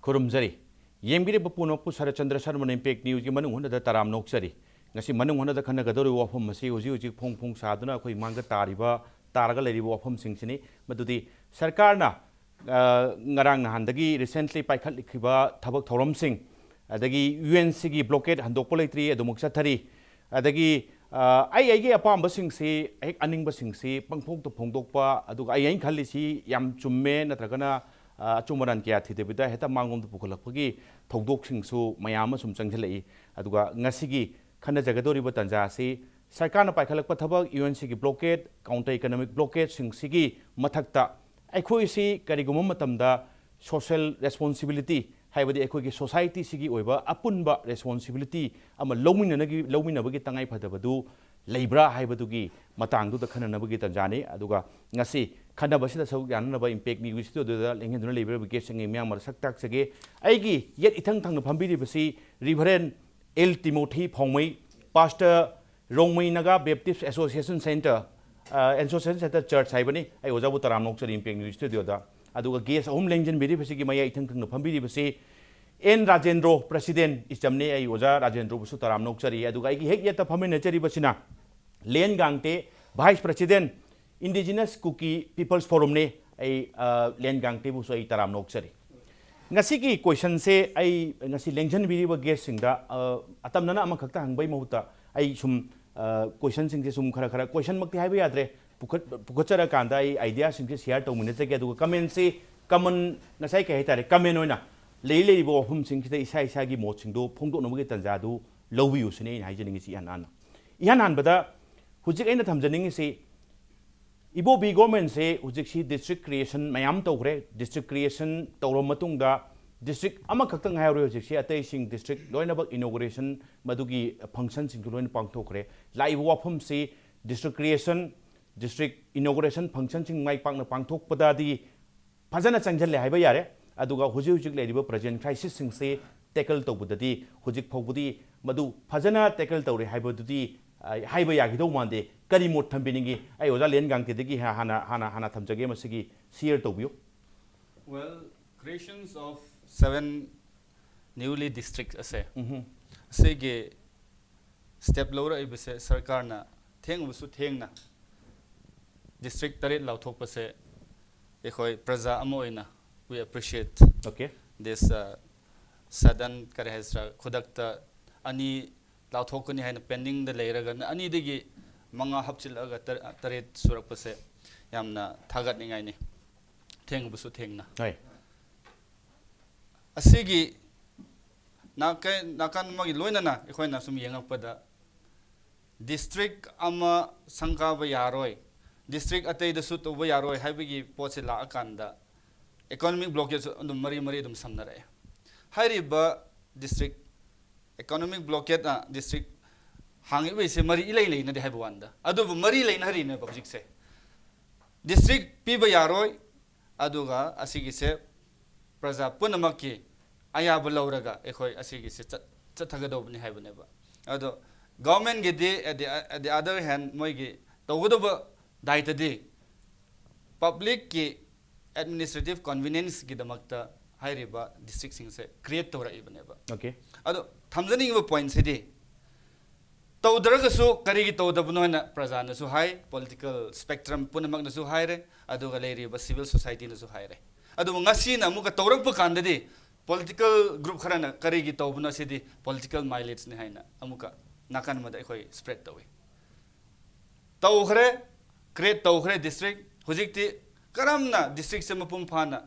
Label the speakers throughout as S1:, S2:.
S1: खुरुमजरी येंबिरे बपुनोपु सरचंद्र Sharma impact news की Manu होनदा तराम नोक्सरी ngasi manung honada khana gadori wafam masi hoji hoji phong phong saduna khoi manga tariba taraga leriba wafam singsini madudi sarkar na ngarang handagi recently paikhat likhiba thabak thoram sing adagi UNC gi blockade handok poletri adumuk chathari adagi ai gi apam basing si ek aning basing si pangphok to phongdok pa aduga ai khalli si yam chumme natragana chumaran kya thidebida heta mangom to pukhalakpagi thodok sing su mayama sum changhlei aduga ngasi gi Khanna जगदोरी तंजा से सरकार पाखलप थबक UNC की blockade counter economic blockade सिंगी मथक्ता अखोसी करीगुम सोशल रेस्पॉन्सिबिलिटी है सोसाइटी की अपुनब रेस्पॉन्सिबिलिटी लौमीनबी तंगाई फदबदू लेब्रा है मतंगद खननबी तंजाने खनबसीद सौ यानब इम्पैक्ट न्यूज स्टूडियो लेंहन लेबर विकेट मैं सक ताकगे येट इथंग थंग फंबीबसी reverend L Timothy Phongmai pastor Rongmei Naga Baptist association centre church है ओजाबू तराम नोक्चरी इम्पैक्ट न्यूज स्टूडियो गेस अहम लेंजनबीसी मैं इथंग फंबीबसी एन राजेंद्रो प्रेसिडेंट इचमने ओजा राजेंद्रो तराम नोक्चरी हेक येत फमीनचरीबसीना Len Gangte vice president indigenous Kuki people's forum ने लेन गांगटे तराम नोक्चरी ngasi question se ai ngasi lengjan biriba guest singda atamnana ama khakta hangbai mahuta ai sum question sing se sum khara question makti haiba yadre pukhachara kanda ai idea sing se share to minute ke adu comment se common ngasai ke haitare comment oina lei bo hum sing se isa gi mo sing do phongdo no gi tanja du lowi usne hai jeni si ihan bada hujik aina thamjaning se Ibobi government से हुजिक district creation मैम तौरे district creation तौर मतुंगदा district अमा खक्तंग हायरो हुजिक अतई सिंग डिस्ट्रिक्ट लोइनबक इनोग्रेशन मदुगी फंक्शन सिंग लोइन पांगथोखरे लाइव वाफम से district creation district inauguration function सिंग माइ पांगना पांगथोकपदादी फजना चंगजले हाइबा यारे अदुगा हुजिक लेरिबो प्रेजेंट क्राइसिस सिंग से टैकल तौबददी हुजिक फौबदी मदु फजना टैकल तौरे हाइबदुदी हाइबा यागिदो मानदे करी मोट थम्बिनिंगी आई ओजा लेन गांगतेदगी हाना थमजगे मसिगी share तौबियो
S2: well creations of 7 newly districts ase sege step lora ibse sarkar na thengbusu thengna district tare lauthok pase ekhoi praja amoina we appreciate
S1: okay
S2: this sudden karehsra khudakta ani lauthokani haina pending da leiraga ani degi manga hapchilaga taret surakpase yamna thagatningai ni thengbusu thengna
S1: hai
S2: asigi nakan magi loina na ekhoina sum yengakpada district ama sangkaba yaroi district atei da su toba yaroi haibigi potse la akanda economic blockage dum mari dum samnare hairiba district economic blockade district hangi we se mari ilai leina de haibwanda adu mari leina hari ne public se district piba yaroi aduga asigi se praja punamaki aya bulauraga ekhoi asigi se chathagadobni haibne ba adu government ge de at the other hand moi ge togodoba daita de public ki administrative convenience gi damakta hairiba district sing se create tora ibne ba
S1: okay
S2: ado thamjani ba point se de तौदरगसु करिगी तौदबनो ना प्रजाना सु high political spectrum पुनमगना सु high रे अदुगा लेरिबा civil society ना सु high रे अदु ngasi na muka तौरक कांददि पॉलिटिकल ग्रुप खराना करिगी तौबना सिदि पॉलिटिकल माइलेज ने हाइना अमुका नाकान मदा एखोय स्प्रेड तौवे तौखरे क्रिएट तौखरे डिस्ट्रिक्ट हुजिकति करमना डिस्ट्रिक्ट से मपुम फाना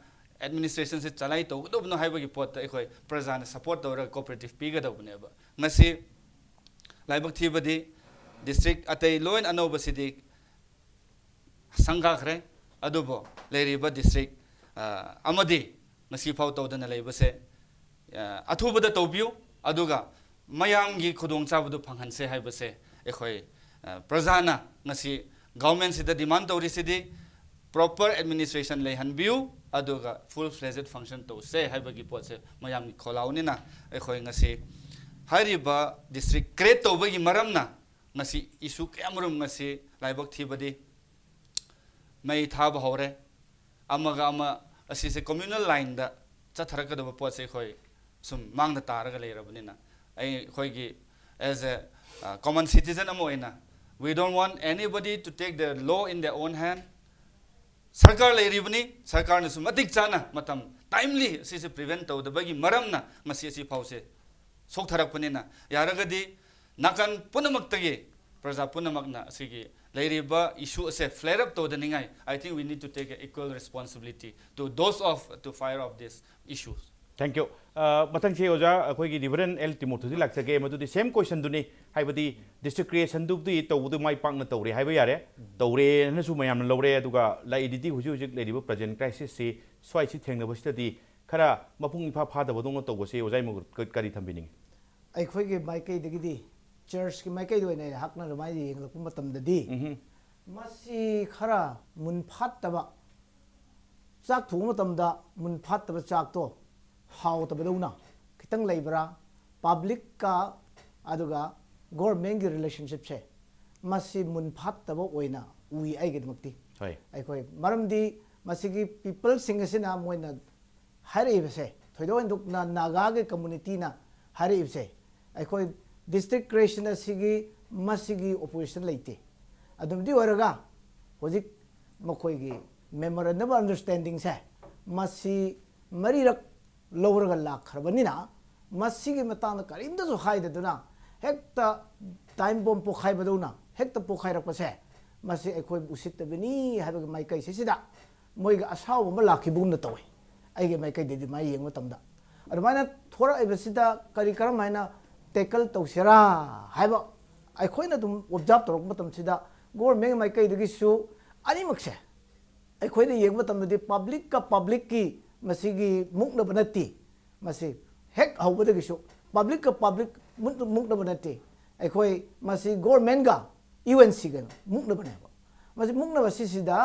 S2: एडमिनिस्ट्रेशन से चलाई तौगदबनो हाइबगी पोत एखोय प्रजाना सपोर्ट तौरा कोऑपरेटिव पिगदबनेबा ngasi लाइबक थीबदी डिस्ट्रिक्ट अतई लोइन अनौबसिदी संगाखरे अदुबो लेरिबा डिस्ट्रिक्ट अमदी ngasi फाउ तौदना लेबसे अथुबदा तौबियो अदुगा मयांगी खुदोंग चाबदु फंगहनसे हाइबसे एखोय प्रजाना ngasi गवर्नमेंट सिदा डिमांड तौरिसिदी प्रॉपर एडमिनिस्ट्रेशन लेहनबियो अदुगा फुल फ्लेजेड फंक्शन तौसे हाइबगी पोसे मयांगी खोलाउनिना एखोय ngasi हारिबा डिस्ट्रिक्ट क्रिएट तौबगी मरमना ngasi इशू कैमरुम ngasi लाइबक थीबदी मई थाब हौरे अमगा अमा असिसे कम्युनल लाइन दा ꯆꯠꯊꯔꯛꯀꯗꯕ ꯄꯣꯠꯁꯦ ꯑꯩꯈꯣꯏ ꯁꯨꯝ ꯃꯥꯡꯗ ꯇꯥꯔꯒ ꯂꯩꯔꯕꯅꯤꯅ ꯑꯩꯈꯣꯏꯒꯤ as a common citizen ama oina we don't want anybody to take the law in their own hand sarkar leiribani sarkar na su matik chana matam timely si se prevent tawdabagi maramna ngasi si phause soktharakpanina yaragadi nakan punamaktage praja punamakna sigi leiriba issue ase flare up tawdaningai I think we need to take equal responsibility to those of to fire of these issues.
S1: Thank you. Matang se oja akoi gi Reverend L Timothy di lak sake madu di same question duni haibadi district creation du di tawdu mai pak na tawre haiba yare tawre na su mayam lawre aduga la iditi huji huji ledi bu present crisis se swai si thengna basta di khara mapung ifa pha da bodong tawgo se ojai mu kari thambining
S3: ai khoi ge mai kai digi di church ki mai kai do ne hakna ro mai yeng lakum matam da di masi khara mun phat taba chak thu matam da mun phat taba chak to how to beduna kitang laibra public ka aduga government gi relationship che masi mun phat taba oina ui ai ge makti
S1: hoi
S3: ai khoi maram di masi gi people sing asina moina hari bese thoido nduk na naga ge community na hari bese ai khoi district creation asigi masi gi opposition leite adum di waraga hojik makoi gi memorandum of understanding se masi marirak lowraga lakhrabani na masi gi matang karim da so khai da na hekta time bomb po khai baduna hekta po khai rak pase masi ai khoi usit tabini haiba mai kai se sida moi ga asaw ma lakhi bun na toy ai ge mai kai de mai yeng matam da adumana thora ai besida kari karam haina tackle tawsira haiba ai khoi na dum observe torok matam sida government mai kai de gi su ani makse ai khoi de yeng matam de public ki masigi mukna banati masi hek hawbada gi su public ka public mukna banati ai khoi masi government ga UNC ga mukna banaba masi mukna basi sida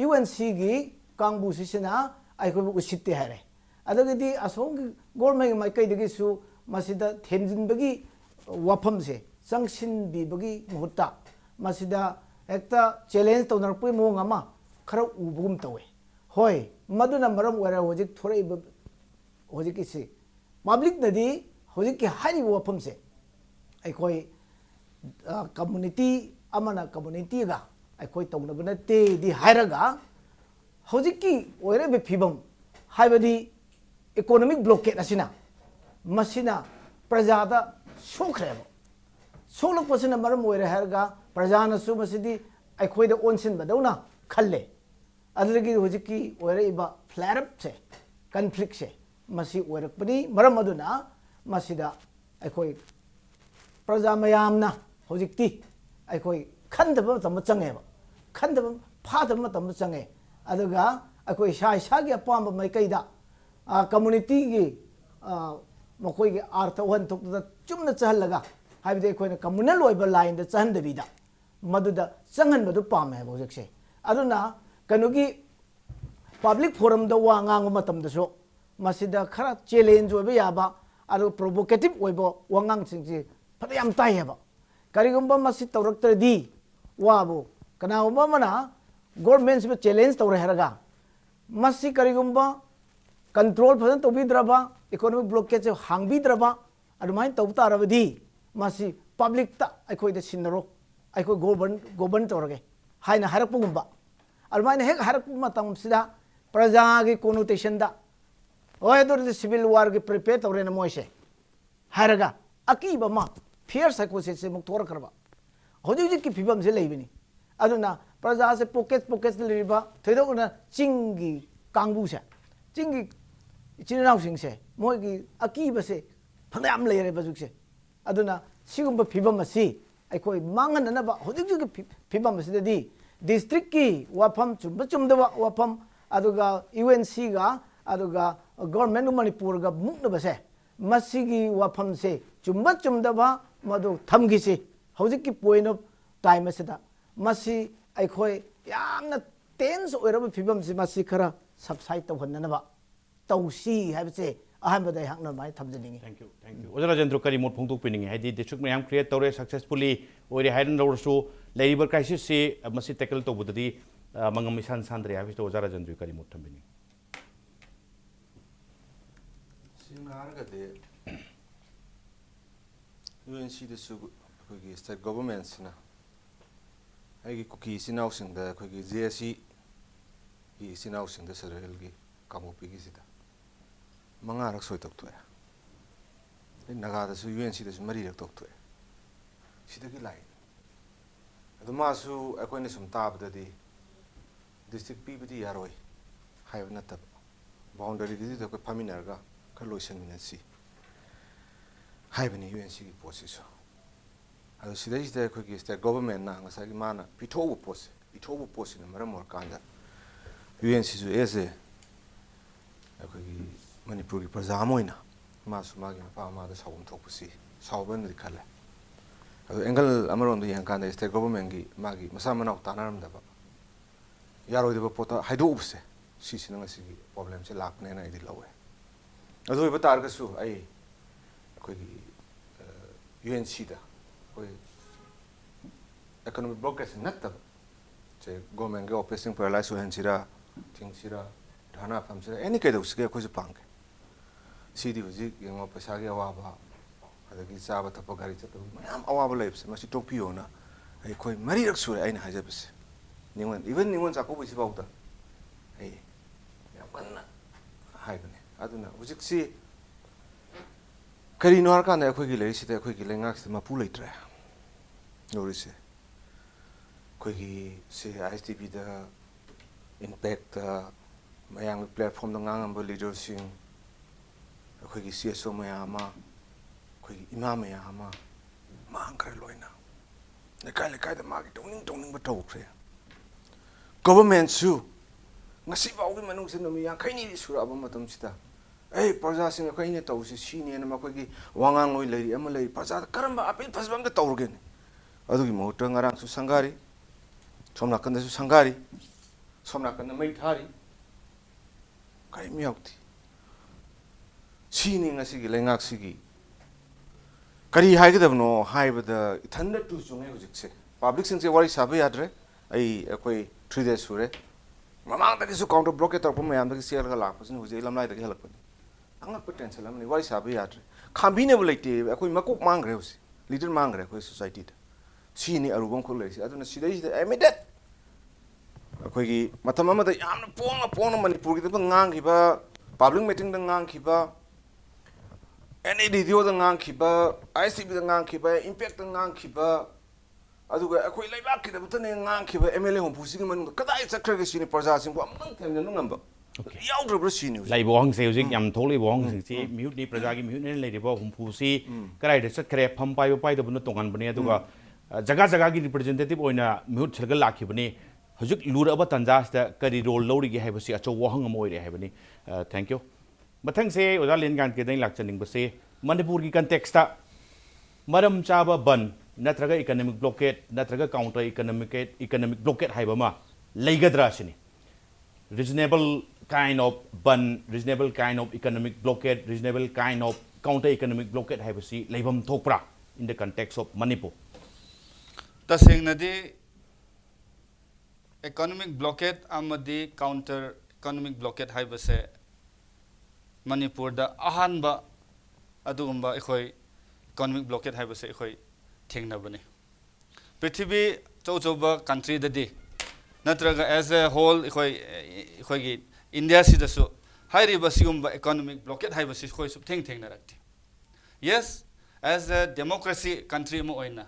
S3: UNC gi kangbu sisina ai khoi usitte hare adagidi asong government mai kai de gi su masida themjin bagi wafam se sangsin bi bagi muhutta masida ekta challenge tawnar pui mo ngama khara ubugum tawe hoi maduna maram wara hojik thorai hojik isi public nadi hojik ki hari wafam se ai khoi community amana community ga ai khoi tawna banate di hairaga hojik ki oire be phibam haibadi economic blockade asina masina prajada sokreba solok pasina maram oire hairaga prajana su masidi ai khoi da onsin badawna khalle adlagi hojiki oire iba flare up se conflict se masi oire pani maram aduna masida ai khoi praja mayamna hojikti ai khoi khandaba tam changeba khandaba phadaba tam change aduga ai khoi sai gi apamba mai kaida community gi makoi gi artha wan thok da chumna chahlaga haibide ai khoi na communal oiba line da chahandabida maduda changan badu pame hojikse aduna kanugi public forum da wa ngang matam da so masida khara challenge oiba yaba adu provocative oiba wangang singji phadam tai haba karigumba masi tawraktradi wabu kanagumba mana government se challenge tawre haraga masi karigumba control phadan tawbidraba economic blockage se hangbidraba adu mai tawtarabadi masi public ta aikoi da sinaro aikoi govern tawrage haina harakpugumba almaine hek harak matam sida praja gi connotation da oy dur civil war gi prepare tawre na moise haraga akiba ma fear psychosis se muktor karba hoji ki phibam se leibini aduna praja se pocket liba thoido na chingi kangbu se chingi chinau sing se moi gi akiba se phadam leire bazuk se aduna sigumba phibam asi aikoi mangan na ba hoji ki phibam se di district ki wafam chumda wafam aduga UNC ga aduga government Manipur ga mukna base masigi wafam se chumda ba madu thamgi se hojik ki point of time asida masi aikhoi yamna tense oiraba phibam se masi khara subside tawhanna ba tawsi habse ahamada hakna mai thamjaningi.
S1: Thank you. Ojala Jendro kari mot phongtok piningi haidi district mayam create tawre successfully oire hairan lawsu leiber crisis se masi tackle to budadi mangam misan sandre habi to Ojala Jendro kari mot thambini.
S4: ꯁꯦꯡꯅ ꯍꯥꯏꯔꯒꯗꯤ UNCꯗꯁꯨ ꯑꯩꯈꯣꯏꯒꯤ state ꯒꯣꯚꯔꯟꯃꯦꯟꯠꯁꯤꯅ ꯑꯩꯒꯤ cookie ꯏꯆꯤꯟ ꯏꯅꯥꯎꯁꯤꯡꯗ ꯑꯩꯈꯣꯏꯒꯤ JSCꯒꯤ ꯏꯆꯤꯟ ꯏꯅꯥꯎꯁꯤꯡꯗ ꯁꯦꯜ-ꯍꯦꯜꯞꯒꯤ ꯀꯥꯡꯄꯣꯛꯄꯤꯒꯤꯁꯤꯗ 5ꯔꯛ ꯁꯣꯏ ꯇꯧꯊꯣꯛꯑꯦ ꯑꯩ ꯅꯥꯒꯥꯗꯁꯨ UNCꯗꯁꯨ 4ꯔꯛ ꯇꯧꯊꯣꯛꯑꯦ ꯁꯤꯗꯒꯤ ꯂꯥꯛꯏꯅꯤ ꯑꯗꯨ ꯃꯥꯁꯨ ꯑꯩꯈꯣꯏꯅ ꯁꯨꯝ ꯇꯥꯕꯗꯗꯤ ꯗꯤꯁꯇ꯭ꯔꯤꯛ ꯄꯤꯕꯗꯤ ꯌꯥꯔꯣꯏ ꯍꯥꯏꯕ ꯅꯠꯇꯕ ꯕꯥꯎꯟꯗꯔꯤꯒꯤꯗꯨꯗ ꯑꯩꯈꯣꯏ ꯐꯝꯃꯤꯟꯅꯔꯒ ꯈꯔ ꯂꯣꯏꯁꯤꯟꯃꯤꯟꯅꯁꯤ ꯍꯥꯏꯕꯅꯤ UNCꯒꯤ ꯄꯣꯠꯁꯤꯁꯨ ꯑꯗꯨ ꯁꯤꯗꯩꯁꯤꯗ ꯑꯩꯈꯣꯏꯒꯤ ꯁ꯭ꯇꯦꯠ ꯒꯣꯚꯔꯟꯃꯦꯟꯠꯅ ꯉꯁꯥꯏꯒꯤ ꯃꯥꯅ ꯄꯤꯊꯣꯛꯎꯕ ꯄꯣꯠꯁꯦ ꯏꯊꯣꯛꯎꯕ ꯄꯣꯠꯁꯤꯅ ꯃꯔꯝ ꯑꯣꯏꯔꯀꯥꯟꯗ UNCꯁꯨ ꯑꯦꯁ ꯑꯩꯈꯣꯏꯒꯤ ꯃꯅꯤꯄꯨꯔꯒꯤ ꯄ꯭ꯔꯖꯥ ꯑꯃ ꯑꯣꯏꯅ ꯃꯥꯁꯨ ꯃꯥꯒꯤ ꯃꯄꯥ ꯃꯃꯥꯗ ꯁꯥꯎꯐꯝ ꯊꯣꯛꯄꯁꯤ ꯁꯥꯎꯕꯅꯗꯤ ꯈꯜꯂꯦ ꯑꯗꯣ ꯑꯦꯡꯒꯜ ꯑꯃꯔꯣꯝꯗ ꯌꯦꯡꯀꯥꯟꯗ ꯁ꯭ꯇꯦꯠ ꯒꯣꯚꯔꯟꯃꯦꯟꯠꯒꯤ ꯃꯥꯒꯤ ꯃꯁꯥ ꯃꯅꯥꯎ ꯇꯥꯟꯅꯔꯝꯗꯕ ꯌꯥꯔꯣꯏꯗꯕ ꯄꯣꯠꯇ ꯍꯥꯏꯗꯣꯛꯎꯕꯁꯦ ꯁꯤꯁꯤꯅ ꯉꯁꯤꯒꯤ ꯄ꯭ꯔꯣꯕ꯭ꯂꯦꯝꯁꯦ ꯂꯥꯛꯄꯅꯦꯅ ꯑꯩꯗꯤ ꯂꯧꯋꯦ ꯑꯗꯨ ꯑꯣꯏꯕ ꯇꯥꯔꯒꯁꯨ ꯑꯩꯈꯣꯏꯒꯤ UNCꯗ ꯑꯩꯈꯣই economic blockage ꯅꯠꯇꯕ ꯁꯦ ꯒꯣꯔꯃꯦꯟꯠꯒꯤ ꯑꯣꯐꯤꯁꯁꯤꯡ ꯄꯦꯔꯥꯂꯥꯏꯁ ꯑꯣꯏꯍꯟꯁꯤꯔꯥ ꯊꯤꯡꯁꯤꯔꯥ ꯙꯔꯅꯥ ꯐꯝꯁꯤꯔꯥ ꯑꯦꯅꯤ ꯀꯩꯗꯧꯁꯤꯒꯦ ꯑꯩꯈꯣꯏꯁꯨ ꯄꯥꯝꯒꯦ ꯁꯤꯗꯤ ꯍꯧꯖꯤꯛ ꯌꯦꯡꯉꯣ ꯄꯩꯁꯥꯒꯤ ꯑꯋꯥꯕ ꯑꯗꯒꯤ ꯆꯥꯕ ꯊꯛꯄ ꯒꯥꯔꯤ ꯆꯠꯄ ꯃꯌꯥꯝ ꯑꯋꯥꯕ ꯂꯩꯕꯁꯦ ꯃꯁꯤ ꯇꯣꯛꯄꯤꯌꯣꯅ ꯑꯩꯈꯣꯏ 4ꯔꯛ ꯁꯨꯔꯦ ꯑꯩꯅ ꯍꯥꯏꯖꯕꯁꯦ ꯏꯚꯟ ꯅꯤꯉꯣꯜ ꯆꯥꯛꯀꯧꯕꯁꯤꯐꯥꯎꯗ ꯑꯩ ꯌꯥꯝ ꯀꯟꯅ ꯍꯥꯏꯕꯅꯦ ꯑꯗꯨꯅ ꯍꯧꯖꯤꯛꯁꯤ ꯀꯔꯤꯅꯣ ꯍꯥꯏꯔꯀꯥꯟꯗ ꯑꯩꯈꯣꯏꯒꯤ ꯂꯩꯔꯤꯁꯤꯗ ꯑꯩꯈꯣꯏꯒꯤ ꯂꯩꯉꯥꯛꯁꯤꯗ ꯃꯄꯨ ꯂꯩꯇ꯭ꯔꯦ ꯂꯣꯔꯤꯁꯦ ꯑꯩꯈꯣꯏꯒꯤ ISTBꯗ ꯏꯝꯄꯦꯛꯇ ꯃꯌꯥꯝꯒꯤ ꯄ꯭ꯂꯦꯠꯐꯣꯝꯗ ꯉꯥꯡꯉꯝꯕ ꯂꯤꯗꯔꯁꯤꯡ ꯑꯩꯈꯣꯏꯒꯤ CSO ꯃꯌꯥꯝ ꯑꯃ ꯑꯩꯈꯣꯏꯒꯤ ꯏꯃꯥ ꯃꯌꯥꯝ ꯑꯃ ꯃꯥꯡꯈ꯭ꯔꯦ ꯂꯣꯏꯅ ꯂꯩꯀꯥꯏ ꯂꯩꯀꯥꯏꯗ ꯃꯥꯒꯤ ꯇꯧꯅꯤꯡꯕ ꯇꯧꯈ꯭ꯔꯦ ꯒꯣꯚꯔꯟꯃꯦꯟꯠꯁꯨ ꯉꯁꯤꯐꯥꯎꯒꯤ ꯃꯅꯨꯡꯁꯤꯗ ꯅꯨꯃꯤꯠ 50ꯅꯤ ꯁꯨꯔꯛꯑꯕ ꯃꯇꯝꯁꯤꯗ ꯄ꯭ꯔꯖꯥꯁꯤꯡ ꯑꯩꯈꯣꯏꯅ ꯇꯧꯔꯤꯁꯤ ꯁꯤꯅꯦꯅ ꯃꯈꯣꯏꯒꯤ ꯋꯥꯉꯥꯡꯂꯣꯏ ꯂꯩꯔꯤ ꯑꯃ ꯂꯩꯔꯤ ꯄ꯭ꯔꯖꯥꯗ ꯀꯔꯝꯕ ꯑꯄꯤꯜ ꯐꯖꯕ ꯑꯝꯇ ꯇꯧꯔꯒꯦꯅꯦ ꯑꯗꯨꯒꯤ ꯃꯍꯨꯠꯇ ꯉꯔꯥꯡꯁꯨ ꯁꯪꯒꯥꯔꯤ ꯁꯣꯝ ꯅꯥꯀꯟꯗꯁꯨ ꯁꯪꯒꯥꯔꯤ ꯁꯣꯝ ꯅꯥꯀꯟꯗ ꯃꯩ ꯊꯥꯔꯤ ꯀꯔꯤꯝ ꯌꯥꯎꯗꯦ ꯁꯤꯅꯤ ꯉꯁꯤꯒꯤ ꯂꯩꯉꯥꯛꯁꯤꯒꯤ ꯀꯔꯤ ꯍꯥꯏꯒꯗꯕꯅꯣ ꯍꯥꯏꯕꯗ ꯏꯊꯟꯗ ꯇꯨ ꯆꯨꯡꯉꯦ ꯍꯧꯖꯤꯛꯁꯦ ꯄꯥꯕ꯭ꯂꯤꯛꯁꯤꯡꯁꯦ ꯋꯥꯔꯤ ꯁꯥꯕ ꯌꯥꯗ꯭ꯔꯦ ꯑꯩꯈꯣꯏ 3 days ꯁꯨꯔꯦ ꯃꯃꯥꯡꯗꯒꯤꯁꯨ ꯀꯥꯎꯟꯇꯔ ꯕ꯭ꯂꯣꯀꯦꯠ ꯇꯧꯔꯛꯄ ꯃꯌꯥꯝꯗꯒꯤ ꯆꯦꯜꯂꯒ ꯂꯥꯛꯄꯁꯤꯅ ꯍꯧꯖꯤꯛ ꯑꯩ ꯂꯝꯂꯥꯏꯗꯒꯤ ꯍꯜꯂꯛꯄꯅꯤ ꯑꯉꯛꯄ ꯇꯦꯟꯁꯟ ꯑꯃꯅꯤ ꯋꯥꯔꯤ ꯁꯥꯕ ꯌꯥꯗ꯭ꯔꯦ ꯈꯥꯝꯕꯤꯅꯕ ꯂꯩꯇꯦ ꯑꯩꯈꯣꯏ ꯃꯀꯣꯛ ꯃꯥꯡꯈ꯭ꯔꯦ ꯍꯧꯖꯤꯛ ꯂꯤꯗꯔ ꯃꯥꯡꯈ꯭ꯔꯦ ꯑꯩꯈꯣꯏ ꯁꯣꯁꯥꯏꯇꯤꯗ ꯁꯤꯅꯤ ꯑꯔꯨꯕ ꯑꯃꯈꯛ ꯂꯩꯔꯤꯁꯦ ꯑꯗꯨꯅ ꯁꯤꯗꯩꯁꯤꯗ ꯑꯦꯃꯤꯗꯦꯠ ꯑꯩꯈꯣꯏꯒꯤ ꯃꯇꯝ ꯑꯃꯗ ꯌꯥꯝꯅ ꯄꯣꯡꯅ ꯃꯅꯤꯄꯨꯔꯒꯤꯗꯃꯛ ꯉꯥꯡꯈꯤꯕ ꯄꯥꯕ꯭ꯂꯤꯛ ꯃꯤꯇꯤꯡꯗ ꯉꯥꯡꯈꯤꯕ ꯑꯦꯅꯤ ꯔꯦꯗꯤꯑꯣꯗ ꯉꯥꯡꯈꯤꯕ ISTBꯗ ꯉꯥꯡꯈꯤꯕ ꯏꯝꯄꯦꯛꯇ ꯉꯥꯡꯈꯤꯕ ꯑꯗꯨꯒ ꯑꯩꯈꯣꯏ ꯂꯩꯕꯥꯛꯀꯤꯗꯃꯛꯇꯅꯦ ꯉꯥꯡꯈꯤꯕ MLA ꯍꯨꯝꯐꯨꯁꯤꯒꯤ ꯃꯅꯨꯡꯗ ꯀꯗꯥꯏ ꯆꯠꯈ꯭ꯔꯒꯦ ꯁꯤꯅꯤ ꯄ꯭ꯔꯖꯥꯁꯤꯡꯕꯨ ꯑꯃꯨꯛꯇꯪ ꯊꯦꯡꯅꯕ ꯉꯝꯕ ꯌꯥꯎꯗ꯭ꯔꯕ꯭ꯔꯥ ꯁꯤꯅꯤ ꯍꯧꯖꯤꯛ
S1: ꯂꯩꯕ ꯋꯥꯍꯪꯁꯦ ꯍꯧꯖꯤꯛ ꯌꯥꯝ ꯊꯣꯛꯂꯤꯕ ꯋꯥꯍꯪꯁꯤꯡꯁꯤ ꯃꯤꯍꯨꯠꯅꯤ ꯄ꯭ꯔꯖꯥꯒꯤ ꯃꯤꯍꯨꯠꯅꯤꯅ ꯂꯩꯔꯤꯕ ꯍꯨꯝꯐꯨꯁꯤ ꯀꯗꯥꯏꯗ ꯆꯠꯈ꯭ꯔꯦ ꯐꯝ ꯄꯥꯏꯕ ꯄꯥꯏꯗꯕꯅ ꯇꯣꯉꯥꯟꯕꯅꯤ ꯑꯗꯨꯒ ꯖꯒꯥ ꯖꯒꯥꯒꯤ ꯔꯤꯄ꯭ꯔꯖꯦꯟꯇꯦꯇꯤꯚ ꯑꯣꯏꯅ ꯃꯤꯍꯨꯠ ꯁꯔꯒ ꯂꯥꯛꯈꯤꯕꯅꯤ ꯍꯧꯖꯤꯛ ꯂꯨꯔꯛꯑꯕ ꯇꯥꯟꯖꯥꯁꯤꯗ ꯀꯔꯤ ꯔꯣꯜ ꯂꯧꯔꯤꯒꯦ ꯍꯥꯏꯕꯁꯤ ꯑꯆꯧꯕ ꯋꯥꯍꯪ ꯑꯃ ꯑꯣꯏꯔꯦ ꯍꯥꯏꯕꯅꯤ ꯊꯦꯡꯛ ꯌꯨ ꯃꯊꯪꯁꯦ ꯑꯣꯖꯥ ꯂꯦꯟꯒꯥꯟꯀꯤꯗ ꯂꯥꯛꯆꯅꯤꯡꯕꯁꯦ ꯃꯅꯤꯄꯨꯔꯒꯤ ꯀꯟꯇꯦꯛꯁꯇ ꯃꯔꯝ ꯆꯥꯕ ꯕꯟ ꯅꯠꯇ꯭ꯔꯒ ꯏꯀꯣꯅꯣꯃꯤꯛ ꯕ꯭ꯂꯣꯀꯦꯠ ꯅꯠꯇ꯭ꯔꯒ ꯀꯥꯎꯟꯇꯔ ꯏꯀꯣꯅꯣꯃꯤꯛ ꯕ꯭ꯂꯣꯀꯦꯠ ꯍꯥꯏꯕ ꯑꯃ ꯂꯩꯒꯗ꯭ꯔꯥ ꯁꯤꯅꯤ reasonable kind of ban, reasonable kind of economic blockade, reasonable kind of counter economic blockade haibasi leibam thokpra in the context of Manipur.
S2: Tasengnadi economic blockade amadi counter economic blockade haibase Manipur da ahanba adugumba ekhoi economic blockade haibase ekhoi thengnabani. Prithibi chauchauba country dadi natraga as a whole ekhoi India sidasu hairiba sigumba economic blockade haibase ekhoi sub thengnarakti. Yes, as a democracy country mo oina,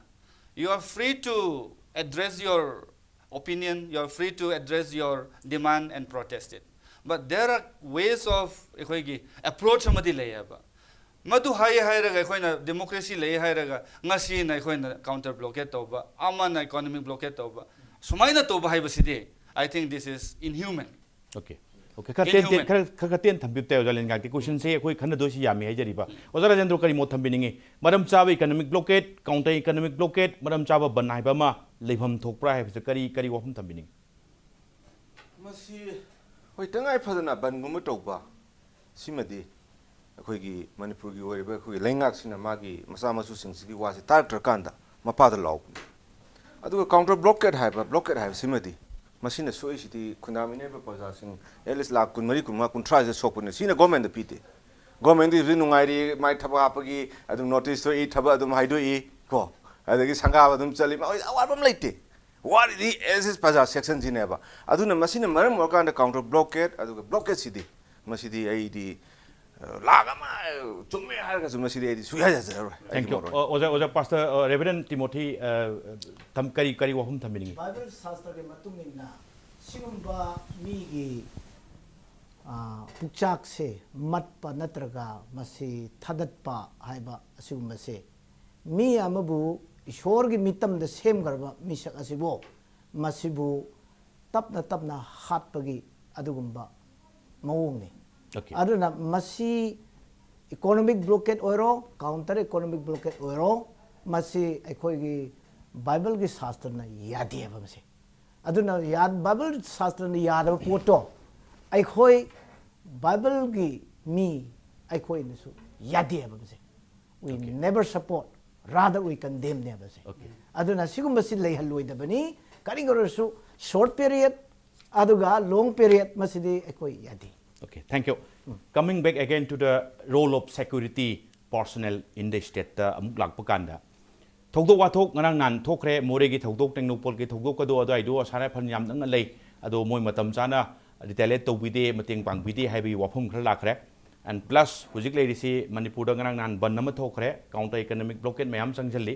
S2: you are free to address your opinion, you are free to address your demand and protest it. But there are ways of approach amadi layaba. Madu hairaga ekhoi democracy lay hairaga ngasi na ekhoi counter blockade toba amana economic blockade toba sumaina toba haibasidi I think this is inhuman.
S1: Okay. Okay, khaten thambip te ojalin ga question se koi khana dosi yami hai jariba oja rajendra kari mo thambiningi maram chaba economic blockade counter economic blockade maram chaba ban haiba ma leibham thokpra hai kari wafum thambiningi
S4: masi hoi tangai phadana ban gum tawba simadi ꯑꯩꯈꯣꯏꯒꯤ ꯃꯅꯤꯄꯨꯔꯒꯤ ꯑꯣꯏꯔꯤꯕ ꯑꯩꯈꯣꯏꯒꯤ ꯂꯩꯉꯥꯛꯁꯤꯅ ꯃꯥꯒꯤ ꯃꯆꯥ ꯃꯁꯨꯁꯤꯡꯁꯤꯒꯤ ꯋꯥꯁꯦ ꯇꯥꯔꯛꯇ꯭ꯔꯀꯥꯟꯗ ꯃꯄꯥꯗ ꯂꯥꯎꯕꯅꯤ ꯑꯗꯨꯒ counter blockade ꯍꯥꯏꯕꯁꯤꯃꯗꯤ ꯃꯁꯤꯅ ꯁꯣꯛꯏꯁꯤꯗꯤ ꯈꯨꯟꯗꯥꯃꯤꯟꯅꯔꯤꯕ ꯄ꯭ꯔꯖꯥꯁꯤꯡ ꯑꯦꯠꯂꯤꯁ ꯂꯥꯈ 20, 30, 40, 50ꯁꯤꯅ ꯒꯣꯔꯃꯦꯟꯗ ꯄꯤꯗꯦ government is nungairi mai thaba apagi adum notice to e thaba adum haidu e ko adagi sanga adum chali ma awarbam leite what is the as paja section jineba aduna masina maram work the counter blockade aduga blockade sidi masidi ai di laga ma chumme har ga masidi ai di suya ja
S1: thank you oja pastor reverend timothy tam kari wahum thamini
S3: Bible Shastra ke matungina singumba mi gi pukchak se matpa natraga masi thadatpa haiba asugumba se mi amabu ishor gi mitam da sem garba misak asibo masibu tapna hatpagi adugumba mawung ni
S1: okay
S3: aduna masi economic blockade oiro counter economic blockade oiro masi ekhoi gi Bible gi shastra na yadi aba mase aduna yad Bible shastra na yada poto ekhoi Bible gi mi ekhoi nisu yadi aba mase we never support rather we condemn them mase
S1: okay
S3: aduna sigumba si lei haloi da bani kari gorosu short period aduga long period masidi ekhoi yadi
S1: okay thank you coming back again to the role of security personnel in the state amuk lakpa kanda thogdok wathok ngarang nan thokre more gi thogdok tengnopol gi thogdok ka do adai do sare phan yam nang lei ado moi matam chana retaliate to bide mateng pang bide haibi wafum khra lakhre and plus hujik lei si manipur da ngarang nan ban nama thokre counter economic blockade mayam changjali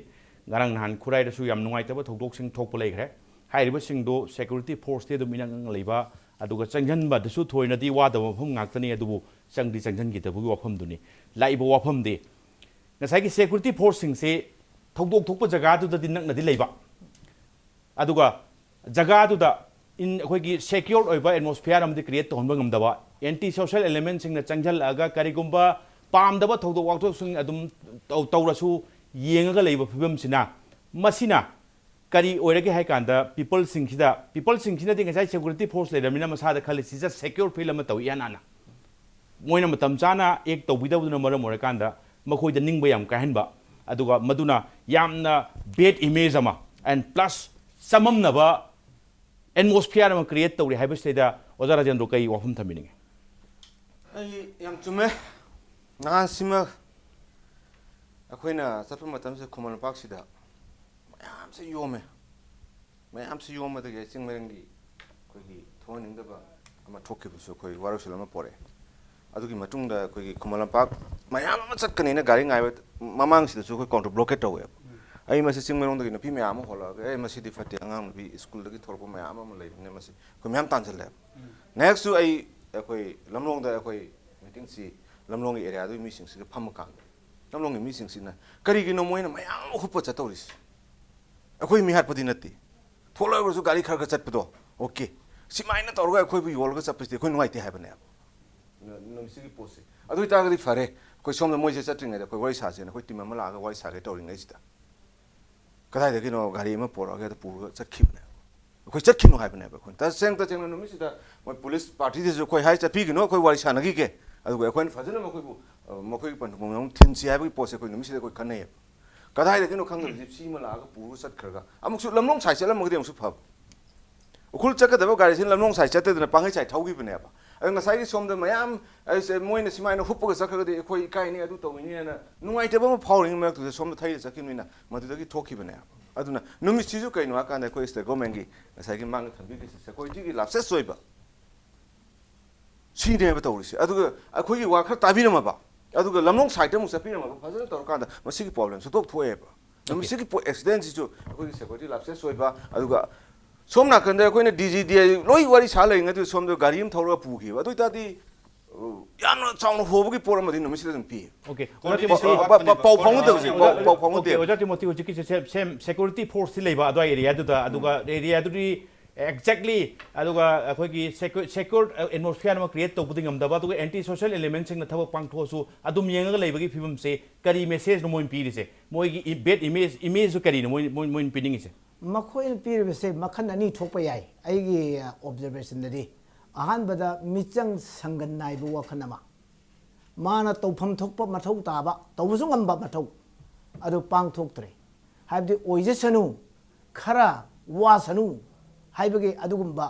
S1: ngarang nan khurai da su yam nungai ta ba thogdok sing thokpa lei khre hairiba sing do security force te do minang leiba aduga changjan ba da su thoina di wa da wafum ngaktani adubu changdi changjan gi da bu wafum duni laiba wafum de ngasai gi security force sing se thogdok thokpa jaga du da din nak na di leiba aduga jaga du da in khoi gi secure oiba atmosphere am di create to honba ngam da ba anti social elements sing na changjal aga karigumba pam da ba thogdok wakto sing adum tawrasu yenga ga leiba phibam sina masina kari oirage hai kanda people sing sida ding sai security force le ramina masa da khali sisa secure feel am taw yana na moina matam chana ek to bidau na mara mora kanda makhoi da ningba yam ka hanba aduga maduna yamna bad image ama and plus samam na ba atmosphere am create tawri haiba seda ozara jendro kai wafum thamining
S4: ai yam chume na sima akoina satpa matam se khuman pak sida mayam se yome da ge singmerangi koi gi thoning da ba ama thokki bu so koi warosel ama pore adugi matungda koi gi khuman pak mayam ama chatkani na gari ngai mamang sida so koi counter blockade tawe ai masi singmerong da gi na pi mayam hola ai masi di fati angang bi school da gi thorpo mayam ama lei ne masi koi mayam tanjal le next to ai koi lamlong da koi meeting si lamlong area du mi sing si pham kan lamlong mi sing si na kari gi no moina mayam hupa chatauris akoi mi hat padi nati thola ro gari khar ga chat pdo okay simaina torga akoi bu yol ga chap piste koi nuai te ha bane no si gi pose adu ta ga di fare koi som da moi se chatring ga koi wai sa se na koi tim ma la ga wai sa ga toring ga sta kadai da gi no gari ma por ga da pur ga chat khib na koi chat khinu ha bane ba koi ta seng ta cheng no mi si da moi police party de koi hai cha pi gi no koi wai sa na gi ke adu ga koi fazana ma koi bu ma koi pan mo thin si ha bi pose koi no mi si da koi khanai kadai da gi no khang da si ma la ga pur chat khar ga amuk su lamlong sai cha lam ga de amuk su phab ukul chaka da ba gari sin lamlong sai cha te da pangai sai thau gi bane ba ang sai gi som da mayam ai se moina simai no hupu ga sakha ga de koi kai ni adu to ni na nungai te ba ma phauring ma tu som da thai cha kin ni na ma tu da gi thokhi bane aduna numi chizu kai no aka na koi ste go mengi sai gi mang thang bi se koi ji gi lap se soi ba si ne ba to ri se adu ga koi gi wa kha ta bi na ma ba adu ga lamlong sai te mu sa pi na ma ba phazan to ka da ma si gi problem so to thoe ba numi si gi accident ji jo koi gi se koi ji lap se soi ba adu ga som na kan da koi na DGD loi wari sa lai ngatu som do gari am thawra pu gi ba du ta di yan chang ho bu gi por ma di numi si da pi
S1: okay
S4: pau phong da ji pau phong
S1: okay
S4: de
S1: oja timothy hujiki same security force leiba adu area du da aduga area du exactly aduga akhoi gi secure atmosphere ma create to buding am da ba aduga anti social elements sing na thawak pang tho su adum yenga ga leiba gi phibam se kari message no moin pi ri se moi gi bad image su kari no moin pining se
S3: makhoi pir se makhan ani thokpa yai ai gi observation dadi ahan bada michang sangan nai bu wakhanama mana tawpham thokpa mathau ta ba tawsu ngamba mathau adu pang thoktre habdi oije sanu khara wa sanu haibage adugumba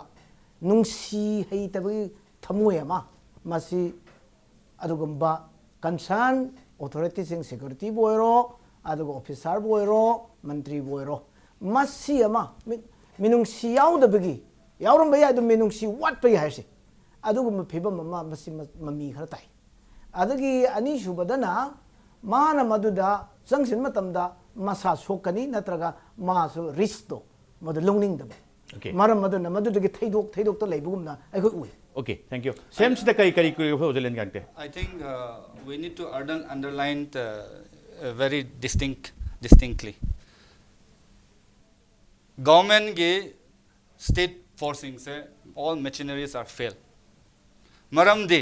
S3: nungsi hei tabi thamoy ama masi adugumba concern authority sing security boiro adugo officer boiro mantri boiro masi ama minung si yaw da bagi yawram baya du minung si wat pa hai se adugo maphiba mama masi mami khara tai adagi ani subadana mana maduda jangsin matamda masa sokani natraga masu risk do madu longning da maram maduna madudagi thaidok to leibugumna ai khoi ui.
S1: Okay, thank you. Same sida kai Australian gangte.
S2: I think we need to underline very distinctly. Government ge state forcing se all machineries are fail. Maram de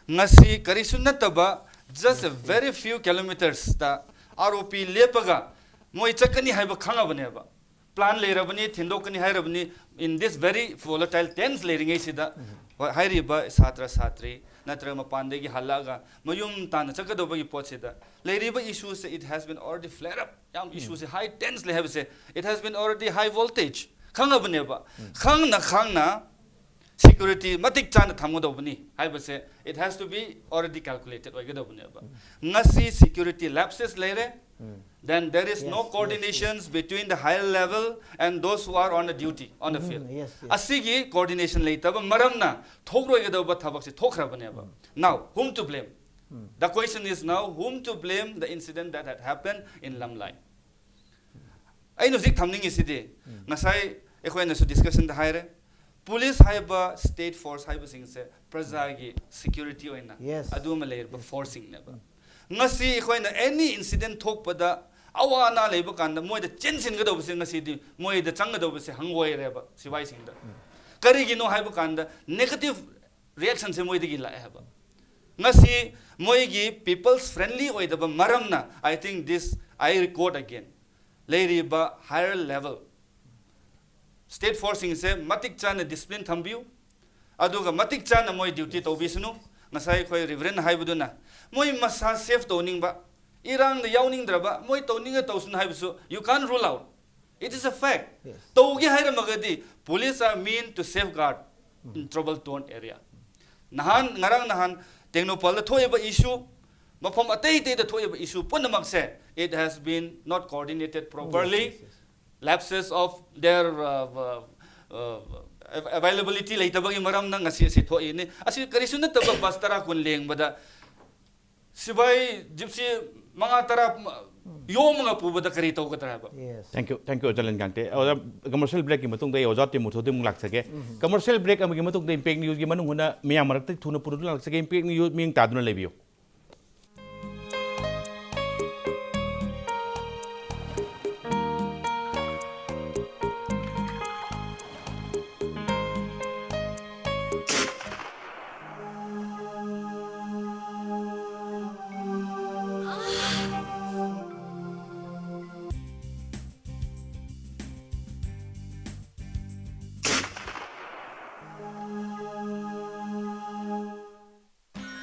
S2: ngasi karisunataba just a very few kilometers da ROP lepaga moi chakani haiba khanga baneba. Plan lerabani thindokani hairabani in this very volatile tense layering sida hairiba satra satri natra mapandegi halaga mayum tan chakadobagi pochida layriba issues it has been already flare up yam issues high tense le have say it has been already high voltage khanga baneba khangna security matik chan thamodobani haiba say it has to be already calculated oigadobani ngasi security lapses lere then there is no coordinations between the higher level and those who are on the duty on the field. Asigi coordination later, maramna thokroigadoba thabak se thokrabaneba. Now, whom to blame? The question is now whom to blame the incident that had happened in Lamlai. I know zik thamning iside. Nasai ekhoina su discussion the higher. Police haiba state force haiba sing se prajagi security oina. Aduma layer forcing neba. Ngasi ekhoina any incident thokpada awana leiba kanda moi da chensin ga dobse ngasi di moi da chang ga dobse hangwai reba siwai sing da kari gi no haiba kanda negative reaction se moi de gi la haba ngasi moi gi people's friendly oi da maramna I think this I record again lady ba higher level state forcing se matik chan discipline thambiu aduga matik chan moi duty to bisnu ngasai khoi reverend haibuduna moi masa safe toning ba irang the yawning draba moi toning a tosun haibusu you can't rule out it is a fact togi haira magadi police are mean to safeguard in trouble torn area nahan ngarang nahan technopal the thoyeba issue mafom atei te the thoyeba issue punamak se it has been not coordinated properly lapses of their availability later bagi maram nang ngasi si tho ini asi karisu na tabak bastara kun leng bada sibai gypsy mga tara yo mga pu bada kari to katra ba.
S1: Thank you Jalan Gangte. Commercial break ki matung dai ojat te mutho te mung lak sake commercial break am ki matung dai impact news ki manung huna miyam marak te thuna puru lak sake impact news ming ta duna lebiyo.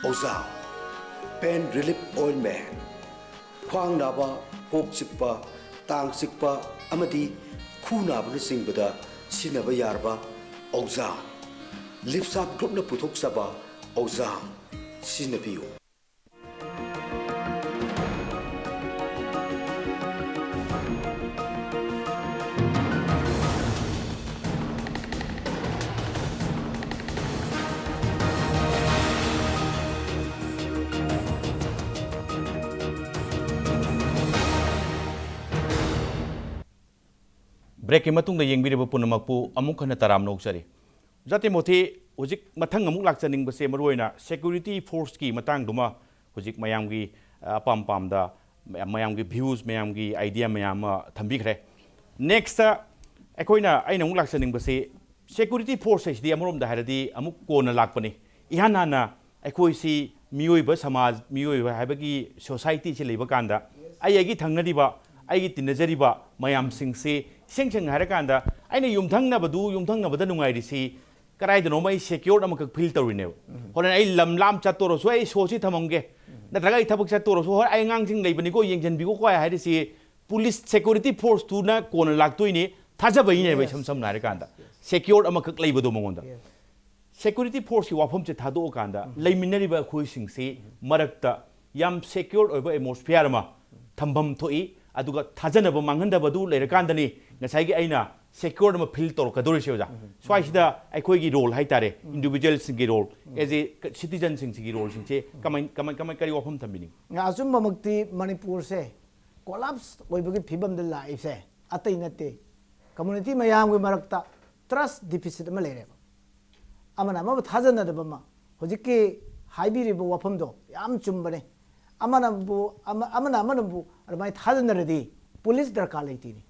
S5: Oza Pain Relief Ointment Khwang naba kok chikpa tang chikpa amadi khu naba na singbada sinaba yarba Oza Lipsap group na puthok saba Oza sinabiyo
S1: break ki matung da yengbireba punamakpu amuk khana taram nokjari jate mothi hojik mathang amuk lakchaning base maroina security force ki matang duma hojik mayam gi apam pam da mayam gi views mayam gi idea mayam thambi khre next ekoina aina amuk lakchaning base security forces di amorom da haradi amuk kona lakpani ihana na ekoi si mioi ba samaj mioi ba habagi society che leba kanda ayagi thangnadi ba aigi tinajari ba mayam sing se seng harakanda aina yumthangnabada nungairisi karaidano mai secure amaka feel tawrine horan ai lam chatoro so ai sochi thamamge natraga ai thabak chatoro so ai ngang jing leibani ko yengjan bi ko kwa hairisi police security force tu na kona laktoini thajabai ne bai sam harakanda secure amaka leibado mongonda security force ki wafam che thado kanda leiminari ba khoi sing se marakta yam secure oiba atmosphere ma thambam thoi aduga thajanaba manghandabadu lerakandani ngasai gi aina secure ma feel tor kadori se oja swai sida aikoi gi role hai tare individual sing gi role as a citizen sing gi role sing che kamai kari wafam thambini
S3: nga asum bamakti manipur se collapse oibagi phibam de la ise atai nate community mayam gi marakta trust deficit ma lere amana ma thajana da bama hojiki haibiri bo wafam do yam chumbane amana bu amai thajana police darkar leiti ni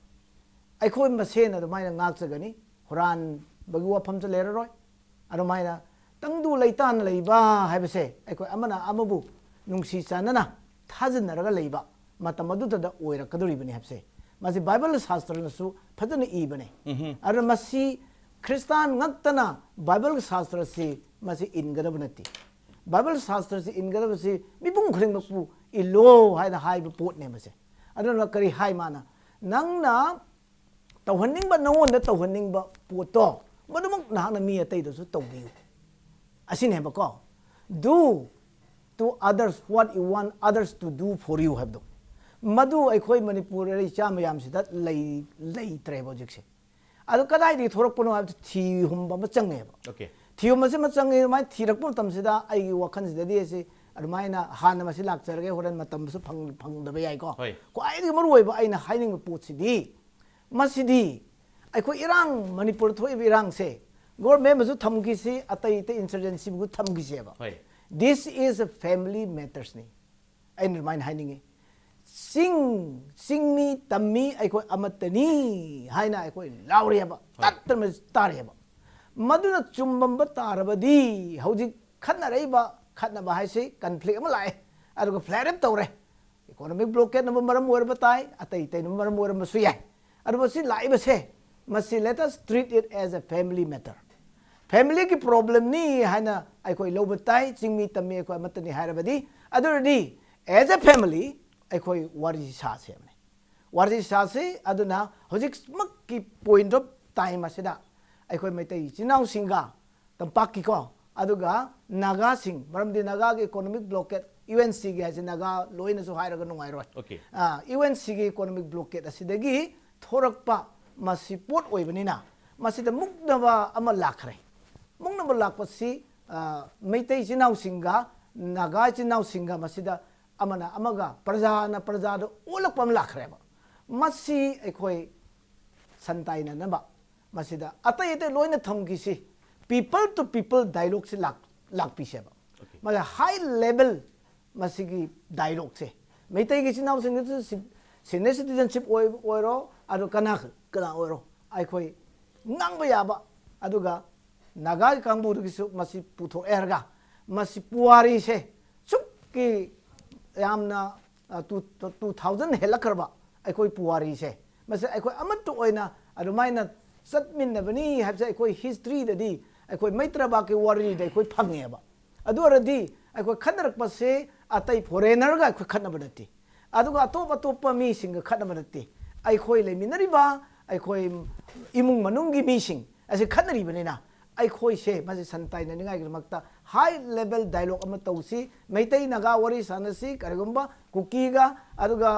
S3: ꯑꯩꯈꯣꯏ ꯃꯁꯦꯟ ꯑꯗꯨꯃꯥꯏꯅ ꯉꯥꯛꯆꯒꯅꯤ ꯍꯨꯔꯥꯟ ꯕꯒꯤ ꯋꯥꯐꯝꯁꯨ ꯂꯩꯔꯔꯣꯏ ꯑꯗꯨꯃꯥꯏꯅ ꯇꯪꯗꯨ ꯂꯩꯇꯥꯅ ꯂꯩꯕ ꯍꯥꯏꯕꯁꯦ ꯑꯩꯈꯣꯏ ꯑꯃꯅ ꯑꯃꯕꯨ ꯅꯨꯡꯁꯤ ꯆꯥꯟꯅꯅ ꯊꯥꯖꯅꯔꯒ ꯂꯩꯕ ꯃꯇꯝ ꯑꯗꯨꯗ ꯑꯣꯏꯔꯛꯀꯗꯧꯔꯤꯕꯅꯤ ꯍꯥꯏꯕꯁꯦ ꯃꯁꯤ ꯕꯥꯏꯕꯜ ꯁꯥꯁꯇ꯭ꯔꯅꯁꯨ ꯐꯖꯅ ꯏꯕꯅꯤ ꯑꯗꯨꯅ ꯃꯁꯤ ꯈ꯭ꯔꯤꯁꯇꯥꯟ ꯉꯛꯇꯅ ꯕꯥꯏꯕꯜ ꯁꯥꯁꯇ꯭ꯔꯁꯤ ꯃꯁꯤ ꯏꯟꯒꯗꯕ ꯅꯠꯇꯦ ꯕꯥꯏꯕꯜ ꯁꯥꯁꯇ꯭ꯔꯁꯤ ꯏꯟꯒꯗꯕꯁꯤ ꯃꯤꯄꯨꯝ ꯈꯨꯗꯤꯡꯃꯛꯄꯨ ꯏꯜꯂꯣ ꯍꯥꯏꯅ ꯍꯥꯏꯕ ꯄꯣꯠꯅꯦ ꯃꯁꯦ ꯑꯗꯨꯅ ꯀꯔꯤ ꯍꯥꯏ ꯃꯥꯅ ꯅꯪꯅ tauhanning ba nawon da tauhanning ba poto madumok nahana mi atai da su tawbiu asine ba ko do to others what you want others to do for you have do madu ai khoi manipur ri cha mayam si da lei tre ba jik se adu kadai di thorok pono ha thi hum ba change ba
S1: okay
S3: thi hum se ma change mai thirak pon tam si da ai gi wakhan si da di se admaina han ma si lak charge horan matam su phang da ba yai ko ko ai di maru oi ba aina haining pot si di masidi aiko irang manipur thoi irang se government masu thamgi se atai te insurgency bu thamgi se ba this is a family matters ni I remind haining sing mi tammi aiko amatani haina aiko laure ba tatter me tare ba maduna chumbam ba tarabadi hauji khatna rei ba haise conflict ama lai aduga flare up tawre economic blockade na maram war ba tai atai te na maram war ma su yai adubasi lai ba se must let us treat it as a family matter family ki problem ni haina ai koi lo batai chingmi tammi ko matani harabadi adurdi as a family ai koi wari sa se ne wari sa se aduna hojik mak ki point of time asida ai koi maitai chinau singa tampak ki ko aduga naga sing maramdi naga ki economic blockade UNC gi hase naga loina so hairaga nungai roi
S1: okay
S3: UNC gi economic blockade asidagi thorakpa masi pot oibanina masi da muknaba ama lakhre muknaba lakpasi meitai chinau singa naga chinau singa masi da amana amaga praja do olakpam lakhre ba masi ekhoi santai na ba masi da atai ate loina thamgi si people to people dialogue se lak pi se ba ma high level masi gi dialogue se meitai gi chinau singa senior citizenship oiro adu kana oiro ai khoi nangba yaba aduga naga kangbu gi su masi putho erga masi puari se chukki yamna 2000 helakarba ai khoi puari se masi ai khoi amat to oina adu maina satmin na bani habse ai khoi history da di ai khoi maitra ba ke wari da khoi phange ba adu aradi ai khoi khanarak pa se atai foreigner ga khoi khana badati aduga atop mi sing khana badati ai khoi le minari ba ai khoi imung manungi mi sing ase khanari banina ai khoi se mase santai na ningai makta high level dialogue ama tausi meitai naga wari sanasi karigumba kukiga aduga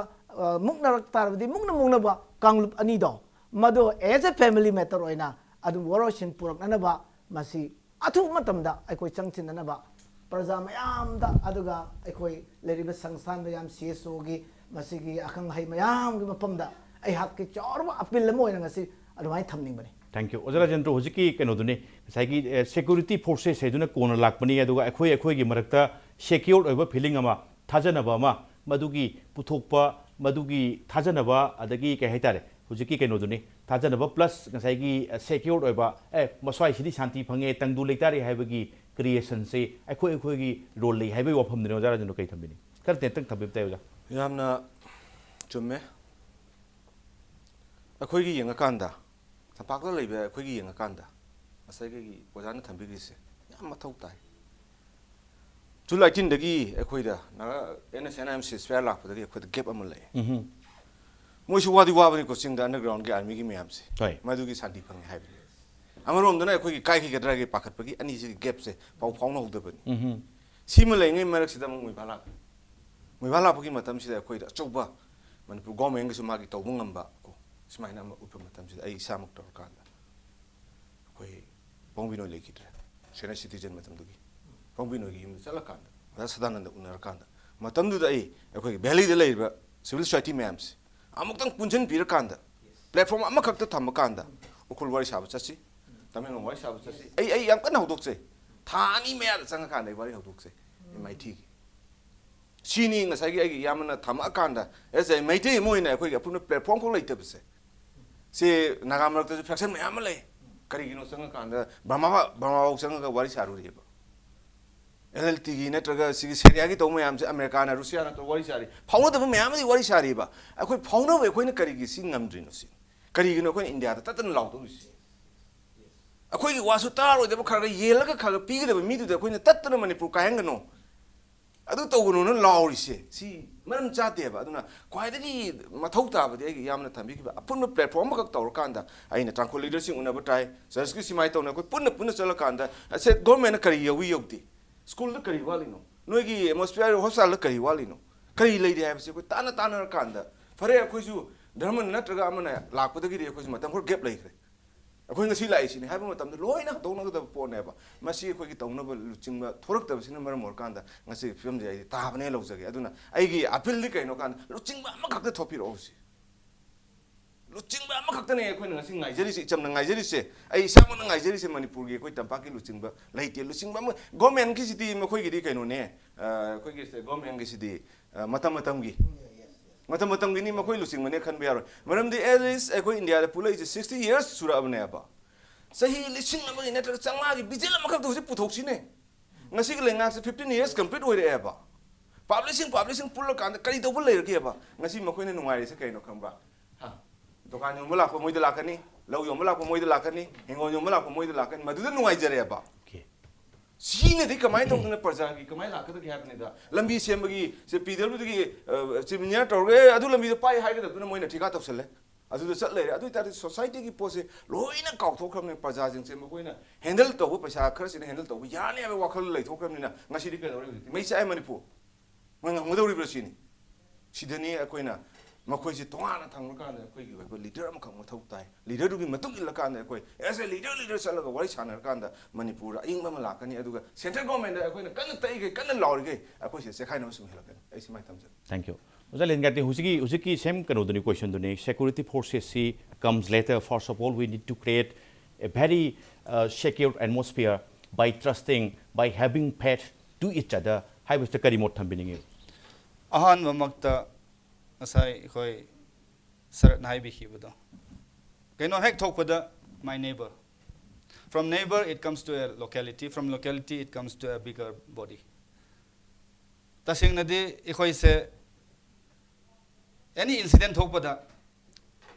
S3: muknarak tarabdi mukna ba kanglup ani do mado as a family matter oina adu waroshin purak nanaba masi athu matamda ai khoi changchin nanaba praja mayam da aduga ai khoi leriba sangsan mayam CSO gi masigi akang hai mayam gi mapamda ai hak ki chorwa appeal mo ina ngasi adumai thamning bani
S1: thank you ojara jentro hojiki keno dune saigi security forces seduna kona lakpani aduga akhoi gi marakta secure oiba feeling ama thajanaba ama madugi puthokpa madugi thajanaba adagi kai haitare hojiki keno dune thajanaba plus saigi secure oiba maswai sidi shanti phange tangdu leitari haibagi creation se akhoi gi role lei haibai wafam dine ojara jentro kai thambini kar te tang thabib tayo ja
S4: yamna chumme akhoi gi yenga kanda tapak la leibe akhoi gi yenga kanda asai gi ojana thambi gi se yam mathau tai July 18 dagi akhoi da na NSNMC sphere lak dagi akhoi da gap amul lai moi su wadi wabani ko sing da underground gi army gi mayam se madu gi santi phang hai amarom dana akhoi gi kai gi gadra gi pakhat pagi ani ji gap se pau phau na hudabani sima lai ngai marak sida mong mai bala ꯃꯣꯏꯕꯥ ꯂꯥꯛꯄꯒꯤ ꯃꯇꯝꯁꯤꯗ ꯑꯩꯈꯣꯏꯗ ꯑꯆꯧꯕ ꯃꯅꯤꯄꯨꯔ ꯒꯣꯔꯃꯦꯟꯒꯁꯨ ꯃꯥꯒꯤ ꯇꯧꯕ ꯉꯝꯕ ꯀꯣ ꯁꯨꯃꯥꯏꯅ ꯑꯃ ꯎꯠꯄ ꯃꯇꯝꯁꯤꯗ ꯑꯩ ꯏꯁꯥꯃꯛ ꯇꯧꯔꯀꯥꯟꯗ ꯑꯩꯈꯣꯏ ꯄꯣꯡꯕꯤꯅꯣꯏ ꯂꯩꯈꯤꯗ꯭ꯔꯦ ꯁꯦꯅꯤꯌꯔ ꯁꯤꯇꯤꯖꯟ ꯃꯇꯝꯗꯨꯒꯤ ꯄꯣꯡꯕꯤꯅꯣꯏꯒꯤ ꯌꯨꯝꯗ ꯆꯠꯂꯀꯥꯟꯗ ꯑꯣꯖꯥ Sadananda unnarkanda matamduda ai akhoi valley da leiba civil society mayams amuktan punjan pirakanda platform amakhakta thamakanda ukul wari sabu chasi tameng wari sabu chasi ai yam kana hodokse thani meya da changa kanda wari hodokse MIT gi sini ngasai gi ai yamna thamakanda as ai MIT moina akhoi apun platform ko leitabse se nagamarta fraction mayam le kari gino changa kanda bama changa wari saru reba LLT gi natraga sigi Syria gi tawma yam se America na Russia na to wari sari phawna da mayam di wari sari ba akhoi phawna we khoi na kari gi sing ngamdri no si kari gi no khoi India da tatan law to si akhoi gi wasu tar oi da khara yel ga khara pi gi da mi du da khoi na tatan Manipur ka hang no adu to gu no law ri se si maram cha te ba aduna khwai da gi mathau ta ba de gi yam na thambi gi ba apun platform ma ka tawr kanda ai na tranquil leadership una ba try just gi simai to na khoi punna chala kanda se government na kari yawi yokti school da kari wali no noigi atmosphere hosal da kari wali no kari lei de habse ko tana kanda fare akhoi su dharma natraga amana lakpada gi akhoi matam khor gap lei khre akhoi ngasi lai sini haba matam da loina tawna da po ne ba masi akhoi gi tawna ba luching ba thorak da sina mar mor kanda ngasi film de ai ta bane lo jage aduna ai gi appeal li kai no kan luching ba ma khak da thopi ro si luching ba ma khak da ne akhoi ngasi ngai jeri si chamna ngai jeri se ai samon ngai jeri se Manipur gi akhoi tampa ki luching ba leite luching ba government ki siti ma khoi gi di kai no ne akhoi gi se government gi siti matam gi matam gi ni ma khoi luching mane khan ba yaro maram di elis akhoi India da pulai 60 years sura abne ba sahi lising ma gi netra changma gi bijela ma khak do si puthok si ne ngasi gi lenga se 15 years complete oi re ba publishing pull kan kari do bul le ke ba ngasi ma khoi ne nungai se kai no kham ba ha dokan yom la ko moi da lakani lau yom la ko moi da lakani hingo yom la ko moi da lakani madu da nungai jare ba sine di kamai to ne parja gi kamai la ka da gap ne da lambi sem gi se PW gi chimnya torge adu lambi da pai hai ga da moi na thika to sele adu da chat le adu ta society gi pose loina kaw thok kham ne parja jing se mo koina handle to paisa khar sin handle to ya ne ba wakhal lai thok kham ne na ngasi di ka do mai sai Manipur mai ngam do ri bro sini sidani akoina makhoi si tongana thangma kan akhoi gi ba leader am khang mathau tai leader du gi matung illa kan akhoi as a leader sala ga wari sanar kan da Manipur aing ma la kan ni aduga central government da akhoi na kan tai ge kan law ge akhoi se khai na sum hela kan ai simai tamja
S1: Thank you. Len gati husiki same kano duni question duni security forces see comes later. First of all, we need to create a very secure atmosphere by trusting, by having faith to each other. Hai was the kari mot thambini.
S2: Ahan mamakta asai khoi sarat nai bi khibudo kaino hek thokpada my neighbor, from neighbor it comes to a locality, from locality it comes to a bigger body. Tasing nadi ikhoi se any incident thokpada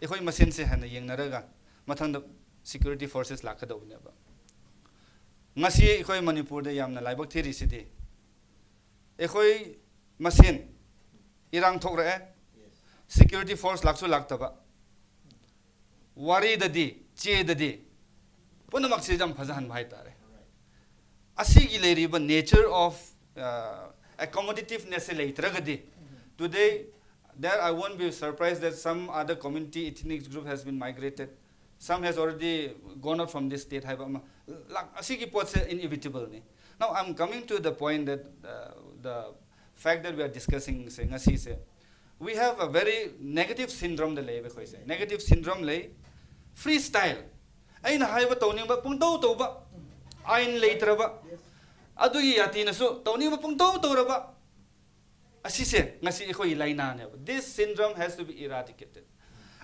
S2: ikhoi masin se hana yengnaraga mathang da security forces lakadobne ba ngasi ikhoi Manipur da yamna laibak thiri sidi ikhoi masin irang thokra security force laksu laktaba wari dadi che dadi punamak se jam phajan bhai tare asigi leriba nature of accommodative-ness leitragadi today there I won't be surprised that some other community ethnic group has been migrated, some has already gone out from this state. Asigi potse inevitable ni. Now I'm coming to the point that the fact that we are discussing say we have a very negative syndrome the lay negative syndrome lay freestyle ay na hay ba tawning ba pung taw taw ba ain later ba adu yati na so tawning ba pung taw taw ra ba asise ngasi ikhoi laina ne this syndrome has to be eradicated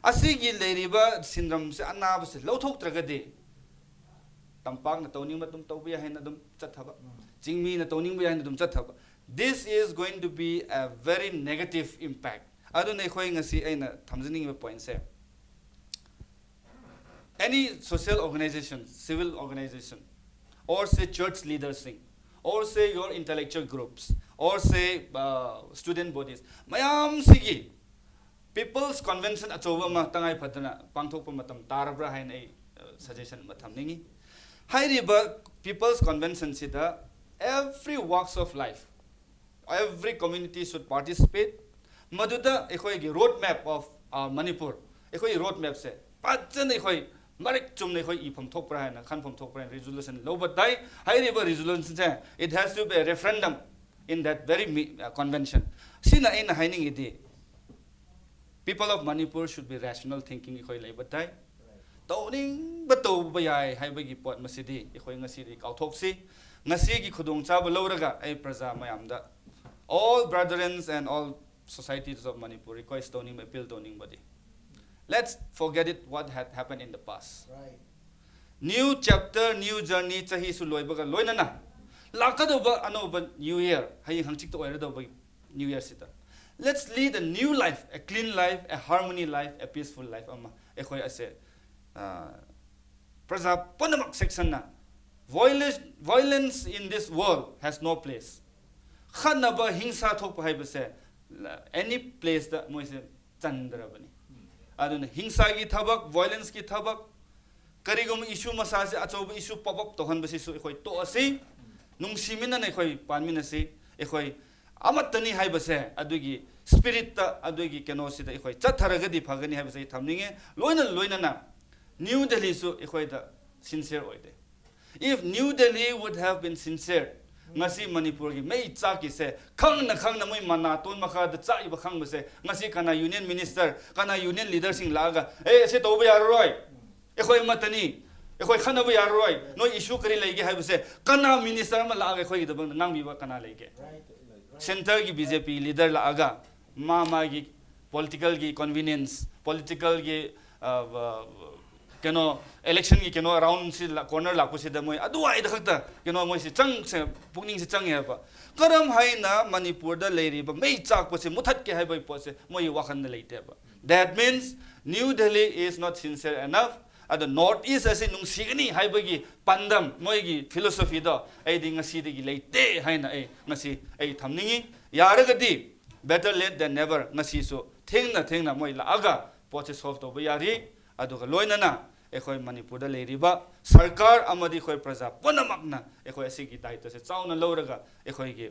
S2: asigi leiriba syndrome se anaba se lauthok tragade tampak na tawning ba tum tawbi hay na dum chathaba jingmi na tawning ba hay na dum chathaba. This is going to be a very negative impact. I don't know if point say any social organization, civil organization, or say church leaders, or say your intellectual groups, or say student bodies. Mayam sigi people's convention achoba ma tangai phatana pangthokpa matam tarabra hain ai suggestion matham ningi. Hai riba people's convention sida every walks of life. every community should participate. Maduda ekoi gi road map of Manipur. Ekoi road map se. Pajan ekoi marik chumne ekoi ifam thok pra na khan pham thok pra resolution low but dai high river resolution se. It has to be a referendum in that very convention. Sina in hiding it. People of Manipur should be rational thinking ekoi lai but dai. Tawning bato bayai hai bagi pot masidi ekoi ngasidi kauthok ngasi gi khudong chaba lawraga ai praja mayamda all brethren and all societies of Manipur request toning appeal toning body. Let's forget it what had happened in the past.
S3: Right.
S2: New chapter, new journey chahi su loibaga loinana lakadoba anoba new year hai hangchik to oiradoba new year sita. Let's lead a new life, a clean life, a harmony life, a peaceful life ama ekoi ase praja panamak section na violence in this world has no place. Khanaba hingsa thokpa haibase any place that moise chandrabani. Aduna hingsa gi thabak, violence gi thabak, karigum issue masase achob issue pop up tohan basi su ekhoi to asi nungsimina na ekhoi panmina si ekhoi amatani haibase adugi spirit ta adugi kenosi da ekhoi chatharagadi phagani haibase thamninge loina na New Delhi su ekhoi da sincere oide. If New Delhi would have been sincere, ngasi Manipur gi mei cha ki se khang na moi mana ton makha da cha iba khang base ngasi kana union minister kana union leader sing laga se to ba yar roi ekhoi matani ekhoi khana ba yar roi no issue kari lege ha base kana minister ma laga ekhoi da bang nang bi ba kana lege center gi BJP leader laga ma gi political gi convenience political gi election ki around si corner la ko si da moi aduai da khakta moi si chang se pukning si chang ya ba karam hai na Manipur da leiri ba mei chak po se muthat ke hai bai po se moi wakhan na leite ba. That means New Delhi is not sincere enough. At the northeast as in nung sigani hai ba gi pandam moi gi philosophy da ai ding ngasi de gi leite hai na ai ngasi ai thamningi yaragadi better late than never ngasi so thengna moi la aga po se solve to ba yari aduga loinana ekhoi Manipur da leiriba sarkar amadi khoi praja panamakna ekhoi asigi daito se chauna lawraga ekhoi gi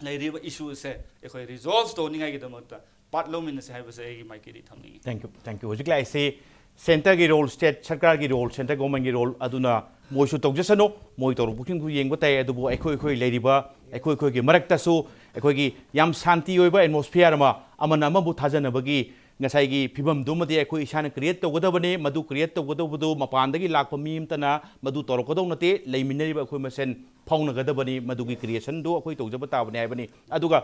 S2: leiriba issue se ekhoi resolve to ningai gi damata patlomin se haibase egi maikiri thamni.
S1: Thank you hojik lai se center gi role state sarkar gi role center government gi role aduna moisu tawjasano moi tor booking ku yengba tai adubu ekhoi leiriba ekhoi gi marakta su ekhoi gi yam shanti oiba atmosphere ma amana ma bu thajana bagi ngasai gi phibam dumadi ekhoi isana create tawgadabane madu create tawgadabdu mapandagi lakpa mi amtana madu torokadau nate leiminariba ekhoi masen phaunagadabani madu gi creation do ekhoi tawjaba tabane haibani aduga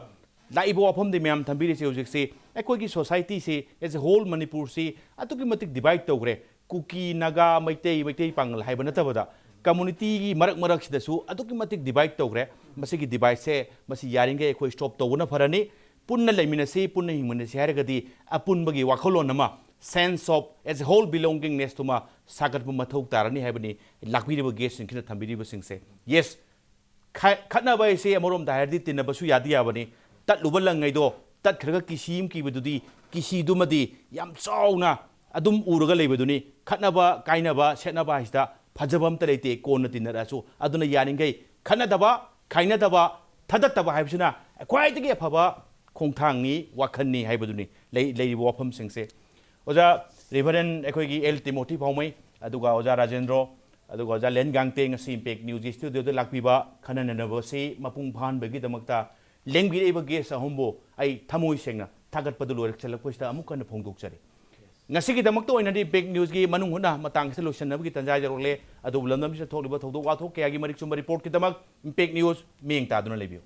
S1: laibo afam de myam thambiri se hojik se ekhoi gi society se as a whole Manipur se atuki matik divide tawgre kuki naga maitei pangal haibana tabada community gi marak sida su atuki matik divide tawgre masi gi divide se masi yaringe ekhoi stop tawna farani punna leiminasi punna hingmanasi haragadi apun bagi wakholon nama sense of as a whole belongingness to ma sagat mathau tarani haibani lakbiri ba guest sin kina thambiri ba singse yes khatna ba se amorom da hardi tinna basu yadi yabani tat lubalang ngai do tat khraga kisim ki bedudi kisi dumadi yam chauna adum uraga leibaduni khatna ba kaina ba setna ba hista phajabam ta leite konna tinara su aduna yaningai khana daba kaina daba thadatta ba haibsina kwai tege phaba khongthangni wakhani haibaduni leiribo wafam singse oja reverend ekhoi El Timothy Paumai aduga oja Rajendro aduga oja Len Gangte ngasi impact news studio de lakpiba khanananabasi mapung phan bagi damakta lengbireba guest ahombo ai thamoi sengna thagat padu lorak chalakpoista amukan phongdokchari ngasi gi damakta oinadi impact news gi manung huna matang solution nabgi tanjai jarole adu lamdam se tholiba thodok wa thok kya gi marik chumba report ki damak impact news meng ta duna lebiyo